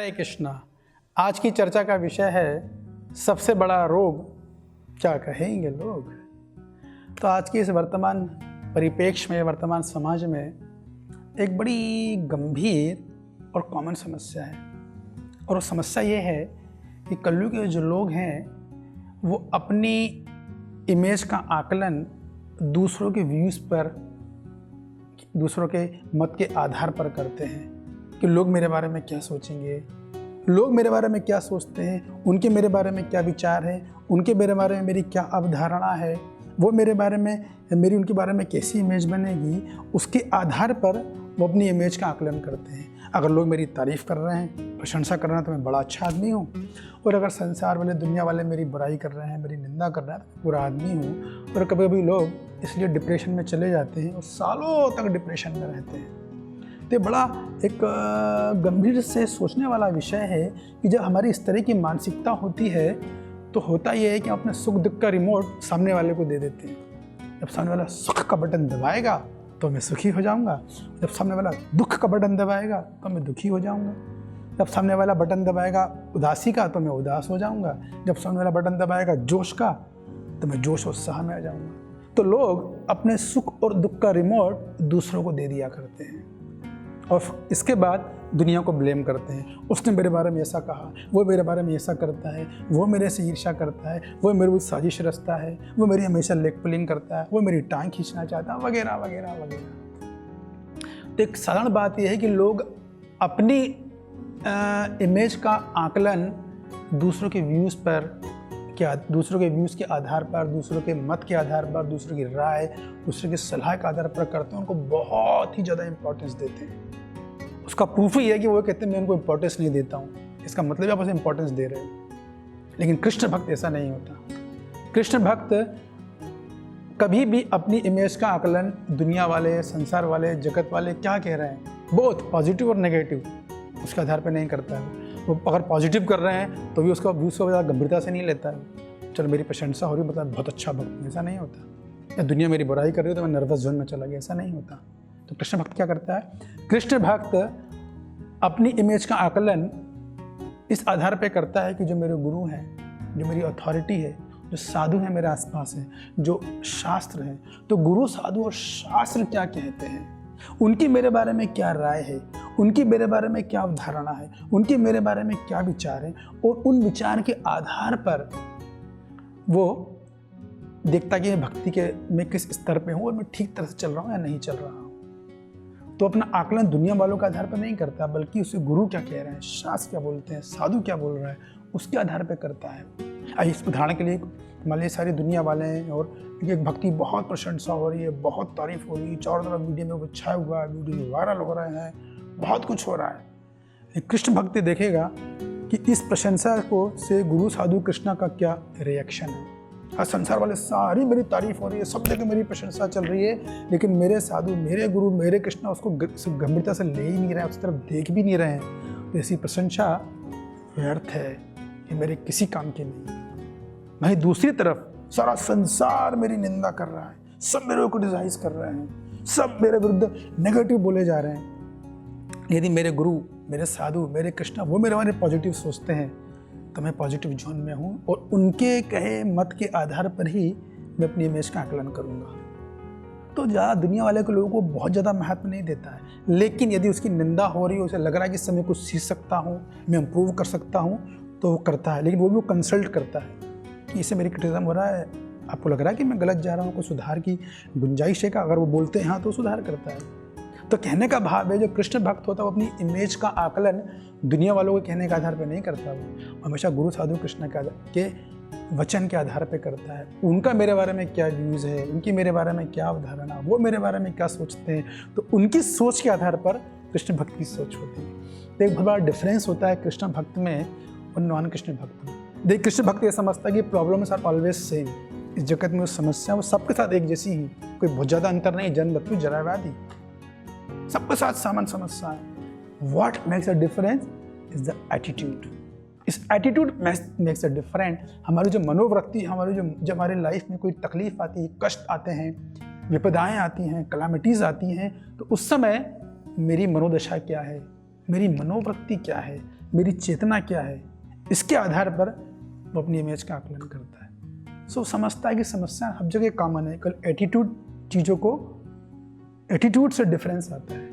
हरे कृष्णा। आज की चर्चा का विषय है सबसे बड़ा रोग क्या कहेंगे लोग। तो आज के इस वर्तमान परिप्रेक्ष्य में, वर्तमान समाज में एक बड़ी गंभीर और कॉमन समस्या है, और वो समस्या ये है कि कलयुग के जो लोग हैं वो अपनी इमेज का आकलन दूसरों के व्यूज़ पर, दूसरों के मत के आधार पर करते हैं कि लोग मेरे बारे में क्या सोचेंगे, लोग मेरे बारे में क्या सोचते हैं, उनके मेरे बारे में क्या विचार है, उनके मेरे बारे में मेरी क्या अवधारणा है, वो मेरे बारे में, मेरी उनके बारे में कैसी इमेज बनेगी, उसके आधार पर वो अपनी इमेज का आकलन करते हैं। अगर लोग मेरी तारीफ़ कर रहे हैं, प्रशंसा कर रहे हैं तो मैं बड़ा अच्छा आदमी हूँ, और अगर संसार वाले, दुनिया वाले मेरी बुराई कर रहे हैं, मेरी निंदा कर रहे हैं तो बुरा आदमी हूँ। और कभी कभी लोग इसलिए डिप्रेशन में चले जाते हैं और सालों तक डिप्रेशन में रहते हैं। तो बड़ा एक गंभीर से सोचने वाला विषय है कि जब हमारी इस तरह की मानसिकता होती है तो होता यह है कि हम अपने सुख दुख का रिमोट सामने वाले को दे देते हैं। जब सामने वाला सुख का बटन दबाएगा तो मैं सुखी हो जाऊंगा, जब सामने वाला दुख का बटन दबाएगा तो मैं दुखी हो जाऊंगा, जब सामने वाला बटन दबाएगा उदासी का तो मैं उदास हो जाऊंगा, जब सामने वाला बटन दबाएगा जोश का तो मैं जोश और उत्साह में आ जाऊंगा। तो लोग अपने सुख और दुख का रिमोट दूसरों को दे दिया करते हैं और इसके बाद दुनिया को ब्लेम करते हैं। उसने मेरे बारे में ऐसा कहा, वो मेरे बारे में ऐसा करता है, वो मेरे से ईर्ष्या करता है, वो मेरे साथ साजिश रचता है, वो मेरी हमेशा लेग पुलिंग करता है, वो मेरी टांग खींचना चाहता है, वगैरह वगैरह वगैरह। तो एक साधारण बात यह है कि लोग अपनी इमेज का आकलन दूसरों के व्यूज़ पर, क्या दूसरों के व्यूज़ के आधार पर, दूसरों के मत के आधार पर, दूसरों की राय, दूसरों की सलाह के आधार पर करते हैं, उनको बहुत ही ज़्यादा इंपॉर्टेंस देते हैं। उसका प्रूफ ही है कि वो कहते हैं मैं उनको इंपॉर्टेंस नहीं देता हूँ, इसका मतलब आप उसे इंपॉर्टेंस दे रहे हो। लेकिन कृष्ण भक्त ऐसा नहीं होता। कृष्ण भक्त कभी भी अपनी इमेज का आकलन दुनिया वाले, संसार वाले, जगत वाले क्या कह रहे हैं, बहुत पॉजिटिव और नेगेटिव, उसके आधार पर नहीं करता है। वो अगर पॉजिटिव कर रहे हैं तो भी उसका व्यूज़ को ज़्यादा गंभीरता से नहीं लेता है। चलो मेरी प्रशंसा हो रही, मतलब बहुत अच्छा भक्त, ऐसा नहीं होता। या दुनिया मेरी बुराई कर रही है तो मैं नर्वस जोन में चला गया, ऐसा नहीं होता। तो कृष्ण भक्त क्या करता है? कृष्ण भक्त अपनी इमेज का आकलन इस आधार पे करता है कि जो मेरे गुरु हैं, जो मेरी अथॉरिटी है, जो साधु हैं मेरे आसपास हैं, जो शास्त्र हैं, तो गुरु, साधु और शास्त्र क्या कहते हैं, उनकी मेरे बारे में क्या राय है, उनकी मेरे बारे में क्या अवधारणा है, उनके मेरे बारे में क्या विचार है, और उन विचार के आधार पर वो देखता कि भक्ति के मैं किस स्तर पे हूँ और मैं ठीक तरह से चल रहा हूँ या नहीं चल रहा हूँ। तो अपना आकलन दुनिया वालों के आधार पर नहीं करता, बल्कि उसे गुरु क्या कह रहे हैं, शास्त्र क्या बोलते हैं, साधु क्या बोल रहा है, उसके आधार पर करता है। इस उदाहरण के लिए मान लीजिए सारी दुनिया वाले हैं और एक भक्ति बहुत प्रशंसा हो रही है, बहुत तारीफ हो रही है, चारों तरफ मीडिया में वो छाया हुआ है, वीडियो वायरल हो रहे हैं, बहुत कुछ हो रहा है। एक कृष्ण भक्ति देखेगा कि इस प्रशंसा को से गुरु, साधु, कृष्णा का क्या रिएक्शन है। आज संसार वाले सारी मेरी तारीफ हो रही है, सब जगह मेरी प्रशंसा चल रही है, लेकिन मेरे साधु, मेरे गुरु, मेरे कृष्णा उसको गंभीरता से ले ही नहीं रहे हैं, उस तरफ देख भी नहीं रहे हैं। तो ऐसी प्रशंसा व्यर्थ है, ये मेरे किसी काम की नहीं। वहीं दूसरी तरफ सारा संसार मेरी निंदा कर रहा है, सब मेरे को क्रिटिसाइज कर रहे हैं, सब मेरे विरुद्ध नेगेटिव बोले जा रहे हैं। यदि मेरे गुरु, मेरे साधु, मेरे कृष्णा वो मेरे बारे में पॉजिटिव सोचते हैं तो मैं पॉजिटिव जोन में हूँ और उनके कहे मत के आधार पर ही मैं अपनी इमेज का आकलन करूँगा। तो ज़्यादा दुनिया वाले के लोगों को बहुत ज़्यादा महत्व नहीं देता है, लेकिन यदि उसकी निंदा हो रही है, उसे लग रहा है कि इससे मैं कुछ सीख सकता हूँ, मैं इम्प्रूव कर सकता हूँ, तो वो करता है। लेकिन वो भी वो कंसल्ट करता है कि इससे मेरी क्रिटिसिज्म हो रहा है, आपको लग रहा है कि मैं गलत जा रहा हूँ, कुछ सुधार की गुंजाइश है का? अगर वो बोलते हैं हाँ तो सुधार करता है। तो कहने का भाव है जो कृष्ण भक्त होता है वो अपनी इमेज का आकलन दुनिया वालों के कहने के आधार पर नहीं करता, वो हमेशा गुरु, साधु, कृष्ण के वचन के आधार पर करता है। उनका मेरे बारे में क्या व्यूज़ है, उनकी मेरे बारे में क्या अवधारणा, वो मेरे बारे में क्या सोचते हैं, तो उनकी सोच के आधार पर कृष्ण भक्त की सोच होती है। तो एक बहुत बड़ा डिफरेंस होता है कृष्ण भक्त में और नॉन कृष्ण भक्त में। देख, कृष्ण भक्त ये समझता है कि प्रॉब्लम्स आर ऑलवेज सेम। इस जगत में समस्या वो सबके साथ एक जैसी ही, कोई बहुत ज़्यादा अंतर नहीं, जन्म, मृत्यु, जरा, व्याधि, सबके साथ समान समस्या है। What makes a difference is the attitude. इस एटीट्यूड मेक्स अ डिफरेंट। हमारी जो मनोवृत्ति, हमारी जो हमारे लाइफ में कोई तकलीफ आती है, कष्ट आते हैं, विपदाएं आती हैं, कलामिटीज़ आती हैं, तो उस समय मेरी मनोदशा क्या है, मेरी मनोवृत्ति क्या है, मेरी चेतना क्या है, इसके आधार पर वो अपनी इमेज का आकलन करता है। सो समझता है कि समस्या हर जगह कॉमन है, कल एटीट्यूड, चीज़ों को एटीट्यूड से डिफरेंस आता है।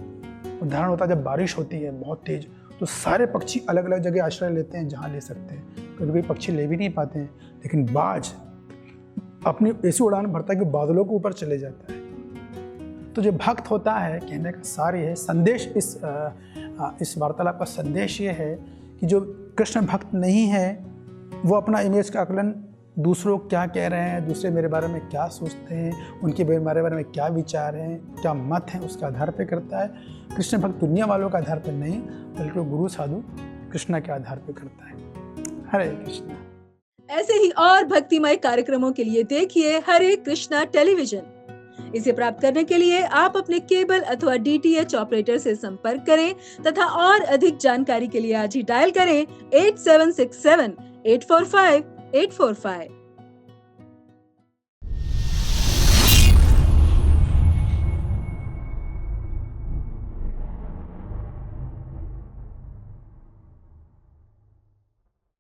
उदाहरण होता है जब बारिश होती है बहुत तेज, तो सारे पक्षी अलग अलग जगह आश्रय लेते हैं जहाँ ले सकते हैं। कभी कभी पक्षी ले भी नहीं पाते हैं, लेकिन बाज अपनी ऐसी उड़ान भरता है कि बादलों के ऊपर चले जाता है। तो जो भक्त होता है, कहने का सार ये है, संदेश इस वार्तालाप का संदेश ये है कि जो कृष्ण भक्त नहीं है वो अपना इमेज का आकलन दूसरों क्या कह रहे हैं, दूसरे मेरे बारे में क्या सोचते हैं, उनके मेरे बारे में क्या विचार हैं, क्या मत हैं, उसके आधार पर करता है। कृष्ण भक्त दुनिया वालों के आधार पर नहीं, बल्कि वो गुरु साधु कृष्ण के आधार पर करता है। हरे कृष्णा। ऐसे ही और भक्तिमय कार्यक्रमों के लिए देखिए हरे कृष्णा टेलीविजन। इसे प्राप्त करने के लिए आप अपने केबल अथवा DTH ऑपरेटर से संपर्क करें तथा और अधिक जानकारी के लिए आज ही डायल करें 8767 845 845।